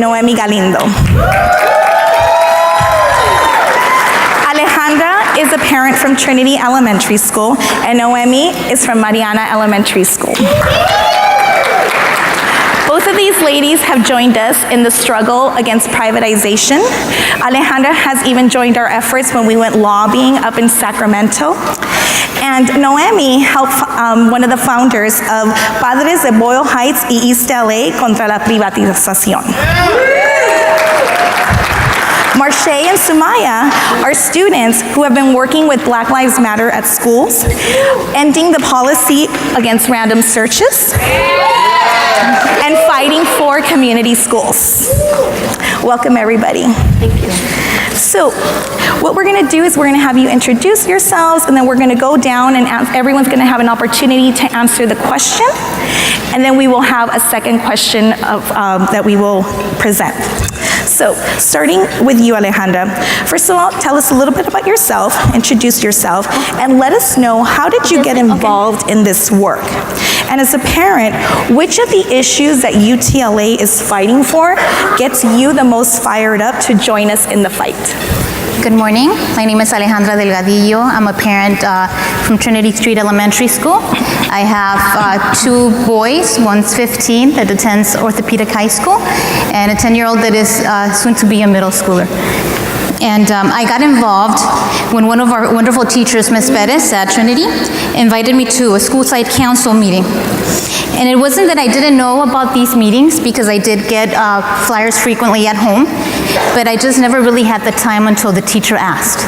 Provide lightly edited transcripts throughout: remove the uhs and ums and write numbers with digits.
Noemi Galindo. Alejandra is a parent from Trinity Elementary School, and Noemi is from Mariana Elementary School. Both of these ladies have joined us in the struggle against privatization. Alejandra has even joined our efforts when we went lobbying up in Sacramento. And Noemi helped one of the founders of Padres de Boyle Heights y East LA contra la privatización. Marche and Sumaya are students who have been working with Black Lives Matter at schools, ending the policy against random searches, and fighting for community schools. Welcome, everybody. Thank you. So, what we're going to do is we're going to have you introduce yourselves, and then we're going to go down, and everyone's going to have an opportunity to answer the question, and then we will have a second question that we will present. So, starting with you, Alejandra. First of all, tell us a little bit about yourself, introduce yourself, and let us know, how did you get involved in this work? And as a parent, which of the issues that UTLA is fighting for gets you the most fired up to join us in the fight? Good morning. My name is Alejandra Delgadillo. I'm a parent from Trinity Street Elementary School. I have two boys. One's 15 that attends Orthopedic High School, and a 10-year-old that is soon to be a middle schooler. And I got involved when one of our wonderful teachers, Ms. Perez at Trinity, invited me to a school site council meeting. And it wasn't that I didn't know about these meetings, because I did get flyers frequently at home, but I just never really had the time until the teacher asked.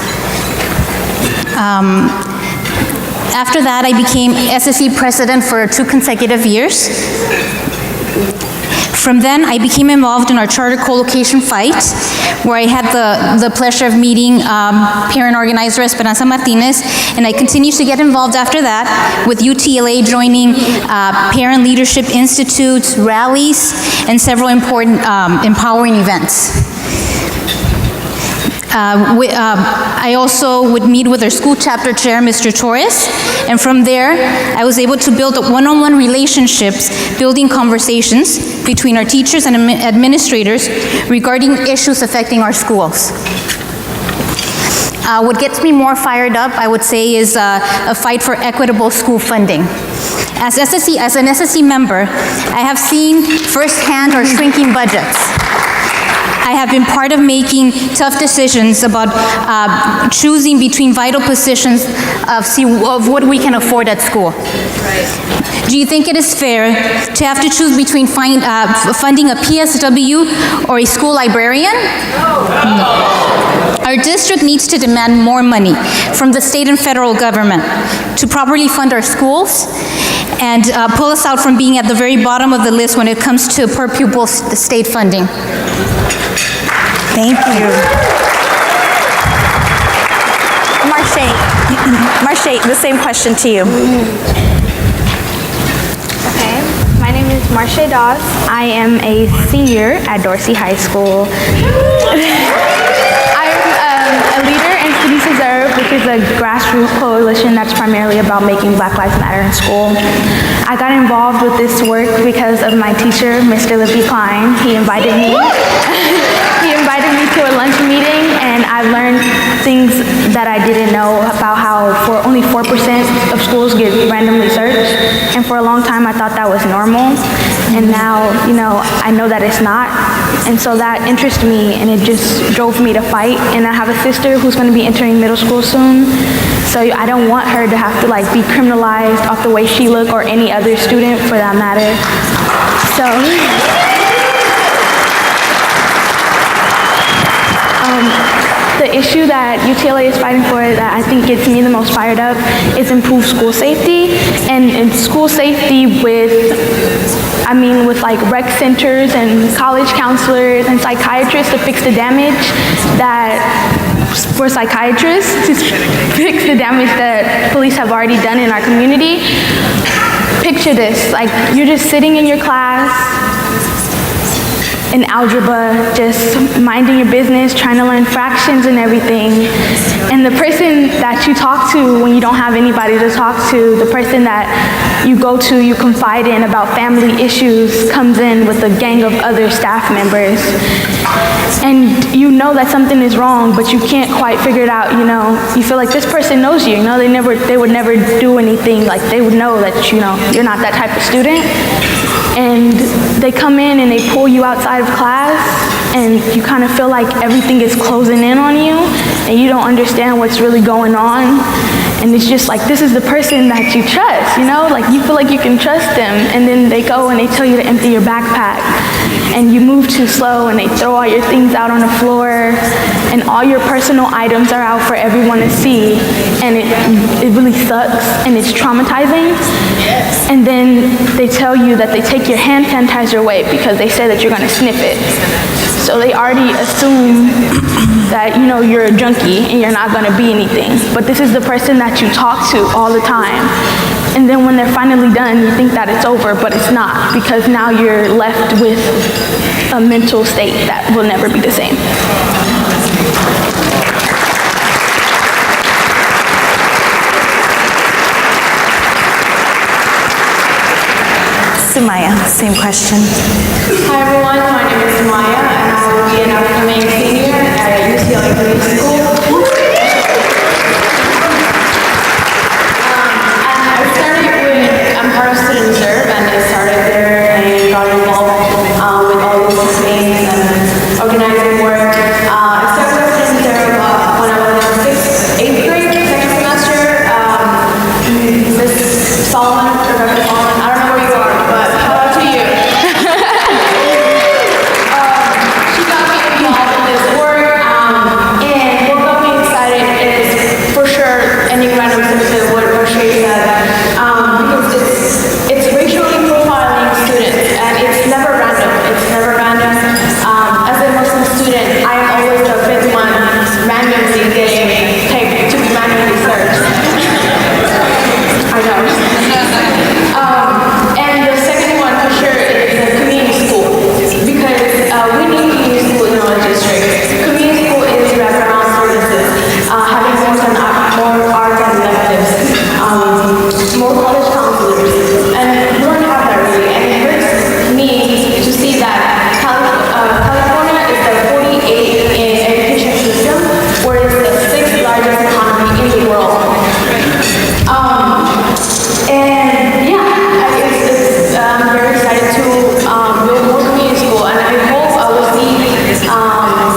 After that, I became SSE president for 2 consecutive years. From then, I became involved in our charter co-location fight, where I had the pleasure of meeting parent organizer Esperanza Martinez, and I continued to get involved after that with UTLA joining parent leadership institutes, rallies, and several important empowering events. I also would meet with our school chapter chair, Mr. Torres, and from there, I was able to build one-on-one relationships, building conversations between our teachers and administrators regarding issues affecting our schools. What gets me more fired up, I would say, is a fight for equitable school funding. As an SSE member, I have seen firsthand our shrinking budgets. I have been part of making tough decisions about choosing between vital positions of what we can afford at school. Right. Do you think it is fair to have to choose between funding a PSW or a school librarian? No. Our district needs to demand more money from the state and federal government to properly fund our schools and pull us out from being at the very bottom of the list when it comes to per pupil state funding. Thank you. Marche, the same question to you. Okay, my name is Marche Dawes. I am a senior at Dorsey High School. I'm a leader in Students Deserve, which is a grassroots coalition that's primarily about making Black Lives Matter in school. I got involved with this work because of my teacher, Mr. Lippy Klein. He invited me to a lunch meeting, and I learned things that I didn't know about how only 4% of schools get randomly searched, and for a long time I thought that was normal, and now, I know that it's not, and so that interested me, and it just drove me to fight. And I have a sister who's going to be entering middle school soon, so I don't want her to have to be criminalized off the way she looks, or any other student for that matter. So. The issue that UTLA is fighting for that I think gets me the most fired up is improved school safety, and school safety with rec centers and college counselors and psychiatrists to fix the damage for psychiatrists to fix the damage that police have already done in our community. Picture this, you're just sitting in your class in algebra, just minding your business, trying to learn fractions and everything. And the person that you talk to when you don't have anybody to talk to, the person that you go to, you confide in about family issues, comes in with a gang of other staff members. And you know that something is wrong, but you can't quite figure it out, you know. You feel like this person knows you, you know, they would never do anything, like they would know that, you know, you're not that type of student. And they come in and they pull you outside of class, and you kind of feel like everything is closing in on you, and you don't understand what's really going on. And it's just like, this is the person that you trust, you know? Like, you feel like you can trust them, and then they go and they tell you to empty your backpack, and you move too slow, and they throw all your things out on the floor, and all your personal items are out for everyone to see, and it really sucks, and it's traumatizing. And then they tell you that they take your hand sanitizer away because they say that you're gonna sniff it. So they already assume that, you know, you're a junkie and you're not gonna be anything. But this is the person that you talk to all the time. And then when they're finally done, you think that it's over, but it's not, because now you're left with a mental state that will never be the same. Sumaya, same question. Hi everyone, my name is Maya, and I will be an upcoming senior at UTLA Community School. I started with, I'm part of Student Serve, and I started there and got involved with all these things and organizing work. I started with Student Serve when I was in 8th grade, second semester. Miss Solomon, Rebecca Solomon, I don't know where you are, but shout out to you. She got me involved in this work, and what got me excited is for sure ending random submission, what Shay said, because it's racially profiling students, and it's never random. It's never random. As a Muslim student, I am always the fifth one randomly getting picked to be randomly searched. I know. And the second one for sure is the community school, because we need community school in our district. Community school is wraparound services, having more art and electives, more college counselors, and we don't have that really. And it hurts me to see that California is the 48th in education system, where it's the 6th largest economy in the world. And yeah, I'm very excited to build more community school, and I hope I will see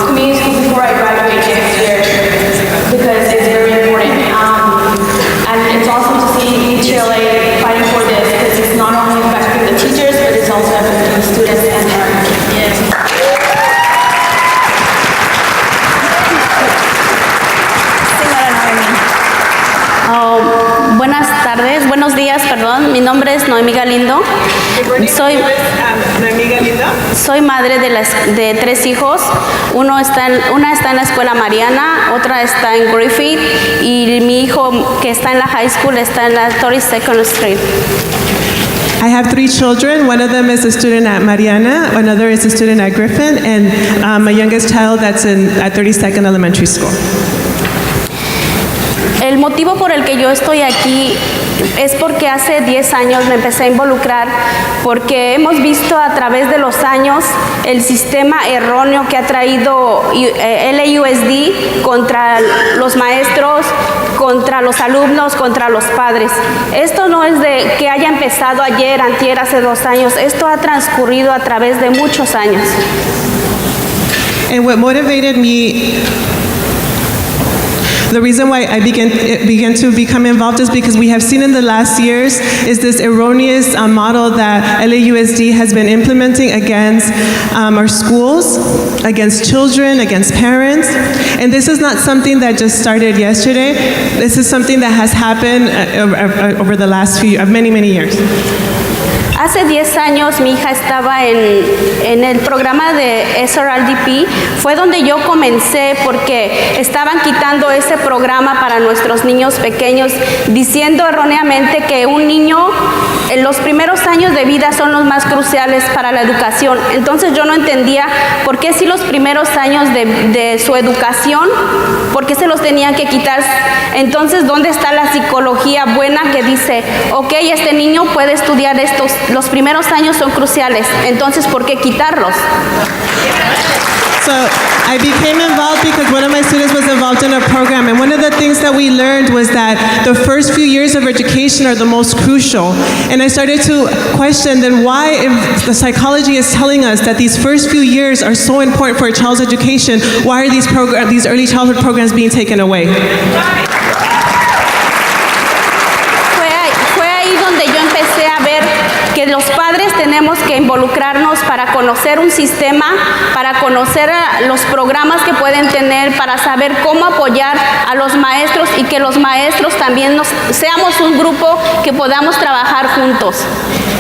community school before I graduate next year, because it's very important. And it's awesome to see UTLA fighting for this, because it's not only affecting the teachers, but it's also affecting the students and parents. Buenos días, perdón. Mi nombre es Noemí Galindo. Soy madre de 3 hijos. Una está en la escuela Mariana, otra está en Griffith, y mi hijo que está en la high school está en la 32nd Street. I have 3 children. One of them is a student at Mariana, another is a student at Griffin, and my youngest child that's at 32nd Elementary School. El motivo por el que yo estoy aquí es porque hace 10 años me empecé a involucrar, porque hemos visto a través de los años el sistema erróneo que ha traído LAUSD contra los maestros, contra los alumnos, contra los padres. Esto no es de que haya empezado ayer, antier, hace 2 años. Esto ha transcurrido a través de muchos años. And what motivated me, the reason why I began to become involved is because we have seen in the last years is this erroneous model that LAUSD has been implementing against our schools, against children, against parents. And this is not something that just started yesterday. This is something that has happened over the last many, many years. Hace 10 años mi hija estaba en el programa de SRLDP, fue donde yo comencé porque estaban quitando ese programa para nuestros niños pequeños, diciendo erróneamente que un niño en los primeros años de vida son los más cruciales para la educación. Entonces yo no entendía por qué si los primeros años de su educación, por qué se los tenían que quitar. Entonces, ¿dónde está la psicología buena que dice, ok, este niño puede estudiar los primeros años son cruciales, entonces ¿por qué quitarlos? So I became involved because one of my students was involved in a program, and one of the things that we learned was that the first few years of education are the most crucial. And I started to question then why, if the psychology is telling us that these first few years are so important for a child's education, why are these early childhood programs being taken away? Fue ahí donde yo empecé a ver que los padres tenemos que involucrarnos para conocer un sistema, para conocer los programas que pueden tener, para saber cómo apoyar a los maestros y que los maestros también seamos un grupo que podamos trabajar juntos.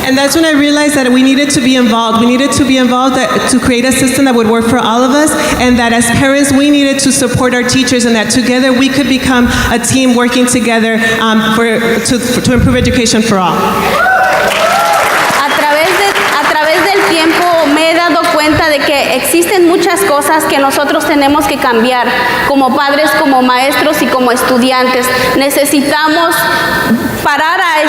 And that's when I realized that we needed to be involved. We needed to be involved to create a system that would work for all of us, and that as parents we needed to support our teachers, and that together we could become a team working together to improve education for all. A través del tiempo me he dado cuenta de que existen muchas cosas que nosotros tenemos que cambiar como padres, como maestros y como estudiantes. Necesitamos parar a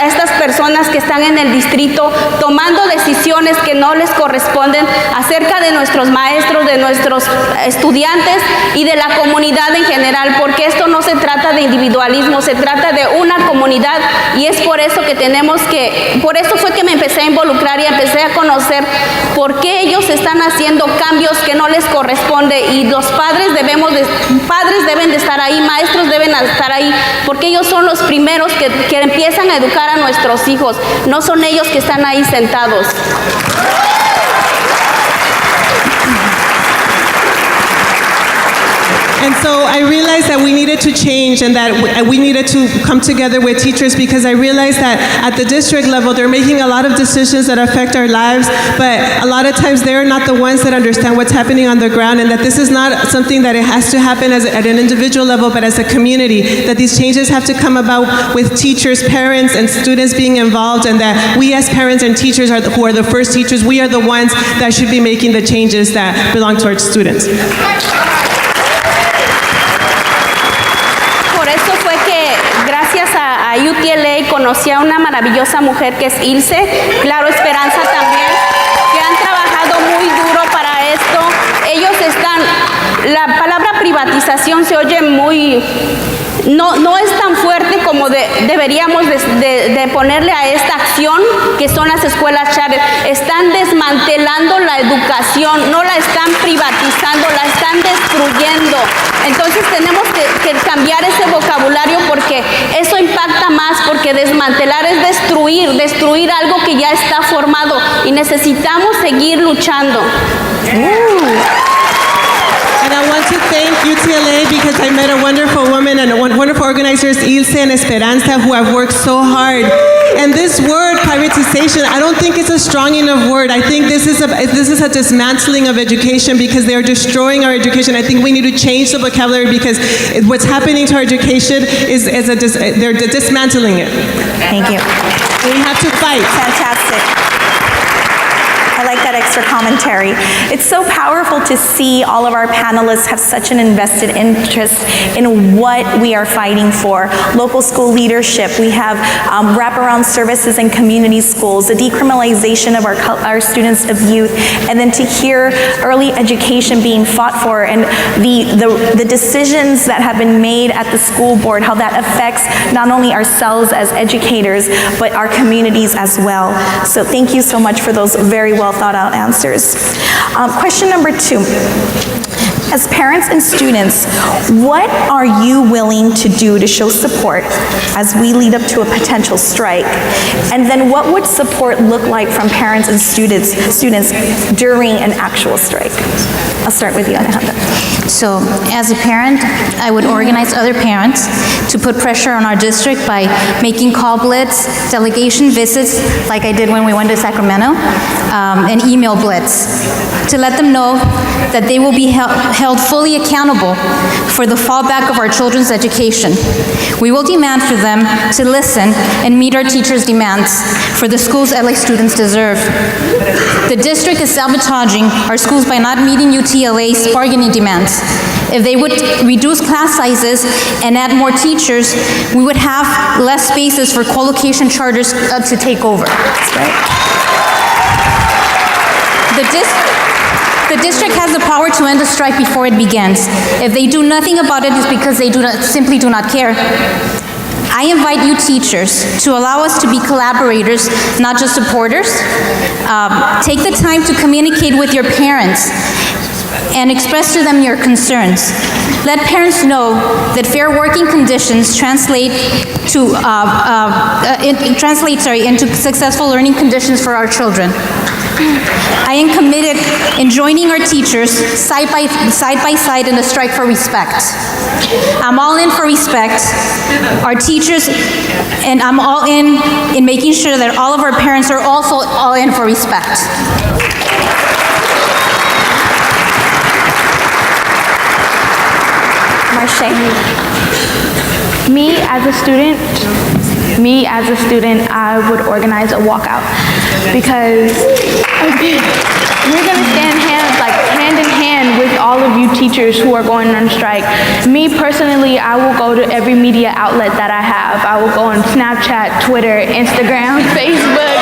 estas personas que están en el distrito tomando decisiones que no les corresponden acerca de nuestros maestros, de nuestros estudiantes y de la comunidad en general, porque esto no se trata de individualismo, se trata de una comunidad, y es por eso por eso fue que me empecé a involucrar y empecé a conocer por qué ellos están haciendo cambios que no les corresponde, y los padres deben de estar ahí, maestros deben estar ahí, porque ellos son los primeros que empiezan a educar a nuestros hijos, no son ellos que están ahí sentados. And so I realized that we needed to change, and that we needed to come together with teachers, because I realized that at the district level they're making a lot of decisions that affect our lives, but a lot of times they're not the ones that understand what's happening on the ground, and that this is not something that it has to happen at an individual level, but as a community, that these changes have to come about with teachers, parents, and students being involved, and that we as parents and teachers who are the first teachers, we are the ones that should be making the changes that belong to our students. Gracias a UTLA conocí a una maravillosa mujer que es Ilse, claro, Esperanza también, que han trabajado muy duro para esto. Ellos la palabra privatización se oye muy, no es tan fuerte como deberíamos de ponerle a esta acción que son las escuelas charter. Están desmantelando la educación, no la están privatizando, la están destruyendo. Entonces tenemos que cambiar ese vocabulario, porque eso impacta más, porque desmantelar es destruir algo que ya está formado, y necesitamos seguir luchando. And I want to thank UTLA because I met a wonderful woman and wonderful organizers, Ilse and Esperanza, who have worked so hard. And this word, privatization, I don't think it's a strong enough word. I think this is a dismantling of education, because they are destroying our education. I think we need to change the vocabulary, because what's happening to our education they're dismantling it. Thank you. We have to fight. Fantastic. I like that extra commentary. It's so powerful to see all of our panelists have such an invested interest in what we are fighting for. Local school leadership, we have wraparound services in community schools, the decriminalization of our students of youth, and then to hear early education being fought for, and the decisions that have been made at the school board, how that affects not only ourselves as educators, but our communities as well. So thank you so much for those very well thought out answers. Question number 2. As parents and students, what are you willing to do to show support as we lead up to a potential strike? And then what would support look like from parents and students during an actual strike? I'll start with you, Alejandra. So, as a parent, I would organize other parents to put pressure on our district by making call blitz, delegation visits, like I did when we went to Sacramento, and email blitz, to let them know that they will be held fully accountable for the fallback of our children's education. We will demand for them to listen and meet our teachers' demands for the schools LA students deserve. The district is sabotaging our schools by not meeting UTLA's bargaining demands. If they would reduce class sizes and add more teachers, we would have less spaces for co-location charters to take over. That's right. The district has the power to end the strike before it begins. If they do nothing about it, it's because they simply do not care. I invite you teachers to allow us to be collaborators, not just supporters. Take the time to communicate with your parents and express to them your concerns. Let parents know that fair working conditions translate into successful learning conditions for our children. I am committed in joining our teachers side by side in the strike for respect. I'm all in for respect, our teachers, and I'm all in making sure that all of our parents are also all in for respect. Marche. Me as a student, I would organize a walkout because we're going to stand hand in hand with all of you teachers who are going on strike. Me personally, I will go to every media outlet that I have. I will go on Snapchat, Twitter, Instagram, Facebook.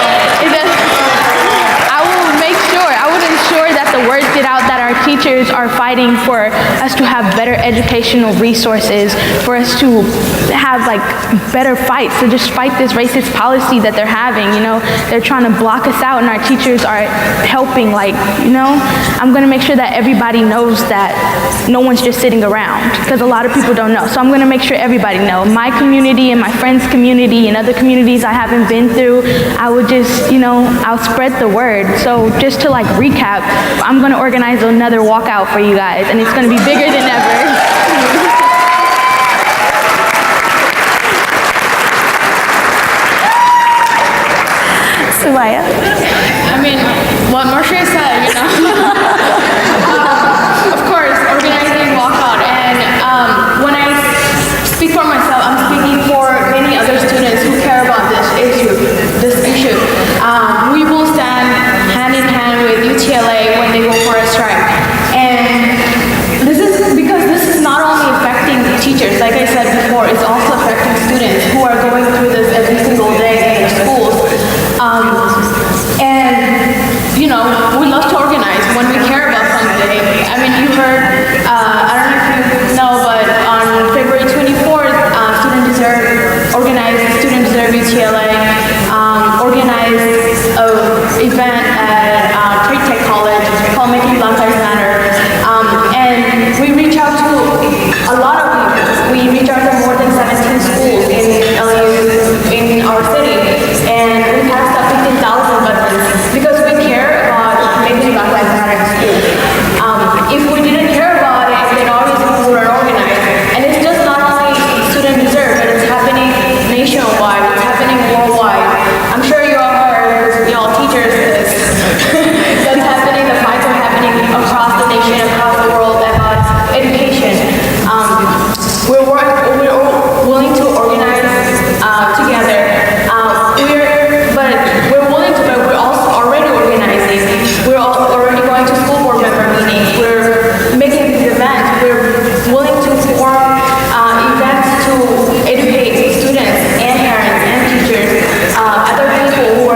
I would ensure that the word get out that our teachers are fighting for us to have better educational resources, for us to have better fights, to just fight this racist policy that they're having. They're trying to block us out and our teachers are helping, I'm gonna make sure that everybody knows that no one's just sitting around, because a lot of people don't know. So I'm gonna make sure everybody know. My community and my friends' community and other communities I haven't been through, I would just, I'll spread the word. So just to recap, I'm gonna organize another walkout for you guys, and it's gonna be bigger than ever. Soraya. I mean, what Marcia said, of course, organizing walkout. And when I speak for myself, I'm speaking for many other students who care about this issue. We will stand hand in hand with UTLA when they go for a strike. And this is because this is not only affecting teachers, like I said before, it's also affecting students who are going through this every single day in their schools. We love to organize when we care about something. I mean, you heard, I don't know if you know, but on February 24th, Student Deserve UTLA organized an event at Trade Tech College called Making Black Lives Matter. And we reach out to a lot of people. We reach out to more than 17 schools in our city. And we passed up 15,000 buttons because we care about making Black Lives Matter in school. If we didn't care about it, then obviously we wouldn't organize. And it's just not only Student Deserve, but it's happening nationwide, it's happening worldwide. I'm sure you all heard, y'all teachers, this. That's happening, the fights are happening across the nation, across the world about education. We're willing to organize together. We're willing to, but we're also already organizing. We're already going to school board member meetings. We're making these events. We're willing to form events to educate students and parents and teachers, other people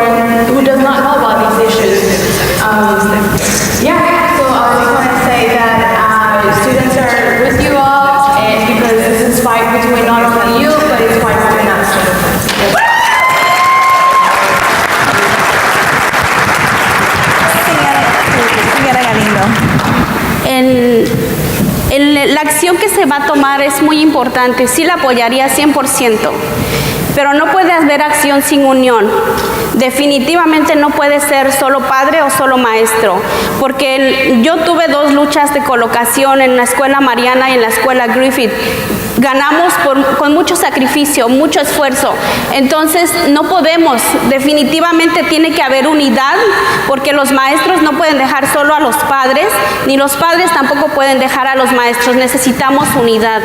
who does not know about these issues. So I just want to say that students are with you all, and because this is a fight between not only you, but it's a fight between us. Señora Galindo. la acción que se va a tomar es muy importante, sí la apoyaría 100%, pero no puede haber acción sin unión. Definitivamente no puede ser solo padre o solo maestro, porque yo tuve 2 luchas de colocación en la escuela Mariana y en la escuela Griffith. Ganamos con mucho sacrificio, mucho esfuerzo. Entonces no podemos, definitivamente tiene que haber unidad, porque los maestros no pueden dejar solo a los padres, ni los padres tampoco pueden dejar a los maestros. Necesitamos unidad.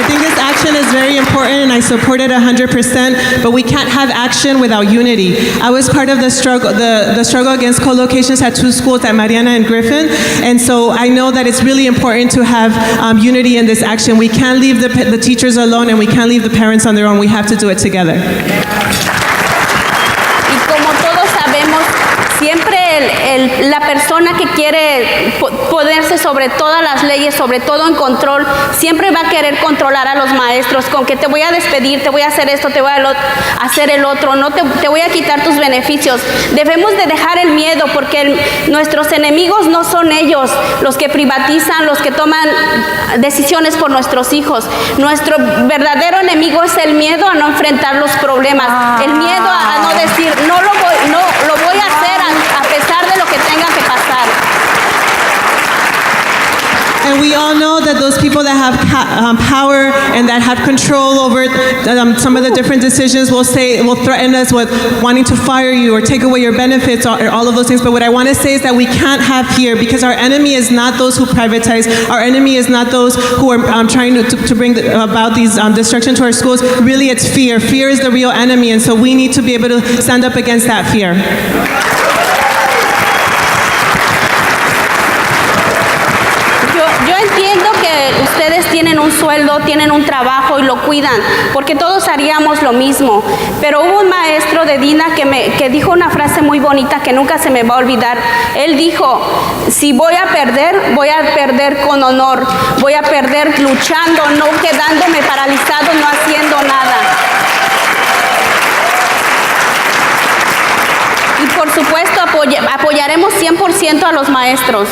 I think this action is very important, and I support it 100%, but we can't have action without unity. I was part of the struggle against co-locations at 2 schools, at Mariana and Griffin, and so I know that it's really important to have unity in this action. We can't leave the teachers alone, and we can't leave the parents on their own. We have to do it together. Y como todos sabemos, siempre la persona que quiere ponerse sobre todas las leyes, sobre todo en control, siempre va a querer controlar a los maestros con que te voy a despedir, te voy a hacer esto, te voy a hacer el otro, no te voy a quitar tus beneficios. Debemos de dejar el miedo, porque nuestros enemigos no son ellos los que privatizan, los que toman decisiones por nuestros hijos. Nuestro verdadero enemigo es el miedo a no enfrentar los problemas, el miedo a no decir, no lo voy a hacer a pesar de lo que tenga que pasar. And we all know that those people that have power and that have control over some of the different decisions will threaten us with wanting to fire you or take away your benefits or all of those things. But what I want to say is that we can't have fear, because our enemy is not those who privatize. Our enemy is not those who are trying to bring about these destruction to our schools. Really, it's fear. Fear is the real enemy, and so we need to be able to stand up against that fear. Yo entiendo que ustedes tienen un sueldo, tienen un trabajo y lo cuidan, porque todos haríamos lo mismo. Pero hubo un maestro de Dina que dijo una frase muy bonita que nunca se me va a olvidar. Él dijo, si voy a perder con honor, voy a perder luchando, no quedándome paralizado, no haciendo nada. Y por supuesto apoyaremos 100% a los maestros.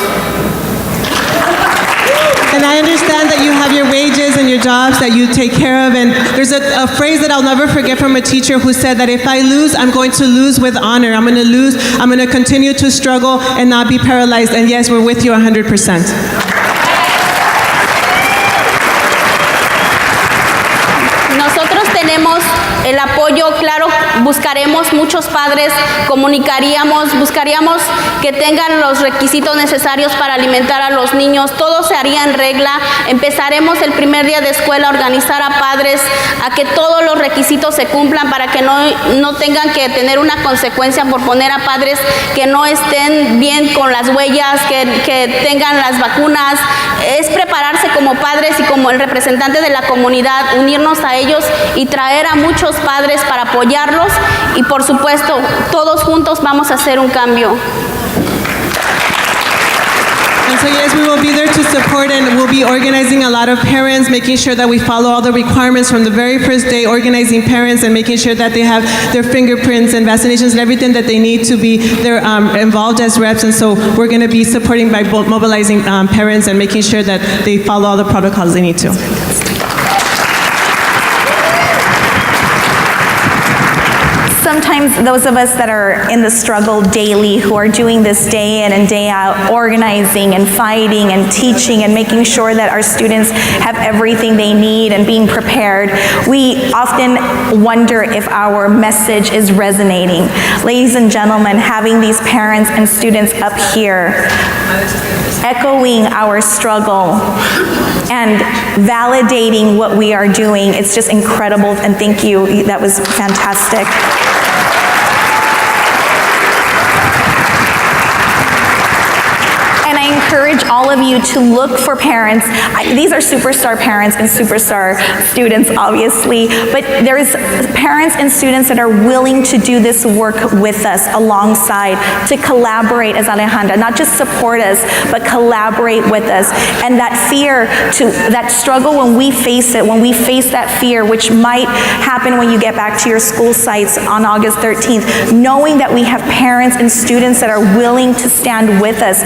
And I understand that you have your wages and your jobs that you take care of, and there's a phrase that I'll never forget from a teacher who said that if I lose, I'm going to lose with honor. I'm going to lose, I'm going to continue to struggle and not be paralyzed, and yes, we're with you 100%. Nosotros tenemos el apoyo, claro, buscaremos muchos padres, buscaríamos que tengan los requisitos necesarios para alimentar a los niños, todo se haría en regla. Empezaremos el primer día de escuela a organizar a padres, a que todos los requisitos se cumplan para que no tengan que tener una consecuencia por poner a padres que no estén bien con las huellas, que tengan las vacunas. Es prepararse como padres y como el representante de la comunidad, unirnos a ellos y traer a muchos padres para apoyarlos, y por supuesto todos juntos vamos a hacer un cambio. And so yes, we will be there to support, and we'll be organizing a lot of parents, making sure that we follow all the requirements from the very first day, organizing parents and making sure that they have their fingerprints and vaccinations and everything that they need to be there, involved as reps. And so we're going to be supporting by mobilizing parents and making sure that they follow all the protocols they need to. Sometimes those of us that are in the struggle daily, who are doing this day in and day out, organizing and fighting and teaching and making sure that our students have everything they need and being prepared, we often wonder if our message is resonating. Ladies and gentlemen, having these parents and students up here echoing our struggle and validating what we are doing, it's just incredible, and thank you, that was fantastic. And I encourage all of you to look for parents. These are superstar parents and superstar students, obviously, but there's parents and students that are willing to do this work with us alongside, to collaborate, as Alejandra, not just support us, but collaborate with us. And that fear, that struggle when we face it, when we face that fear, which might happen when you get back to your school sites on August 13th, knowing that we have parents and students that are willing to stand with us,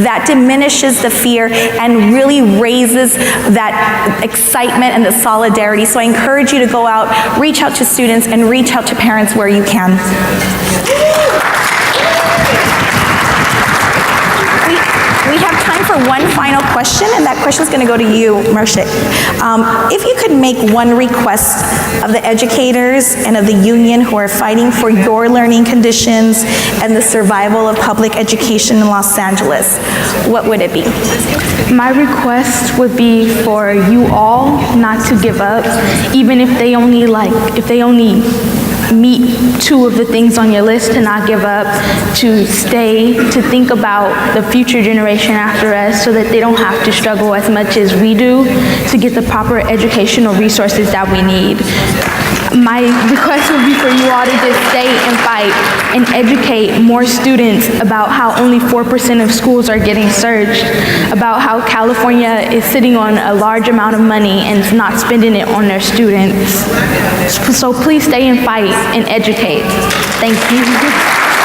that diminishes the fear and really raises that excitement and the solidarity. So I encourage you to go out, reach out to students, and reach out to parents where you can. We have time for one final question, and that question is going to go to you, Marshik. If you could make one request of the educators and of the union who are fighting for your learning conditions and the survival of public education in Los Angeles, what would it be? My request would be for you all not to give up, even if they only meet two of the things on your list, to not give up, to stay, to think about the future generation after us so that they don't have to struggle as much as we do to get the proper educational resources that we need. My request would be for you all to just stay and fight and educate more students about how only 4% of schools are getting searched, about how California is sitting on a large amount of money and is not spending it on their students. So please stay and fight and educate. Thank you.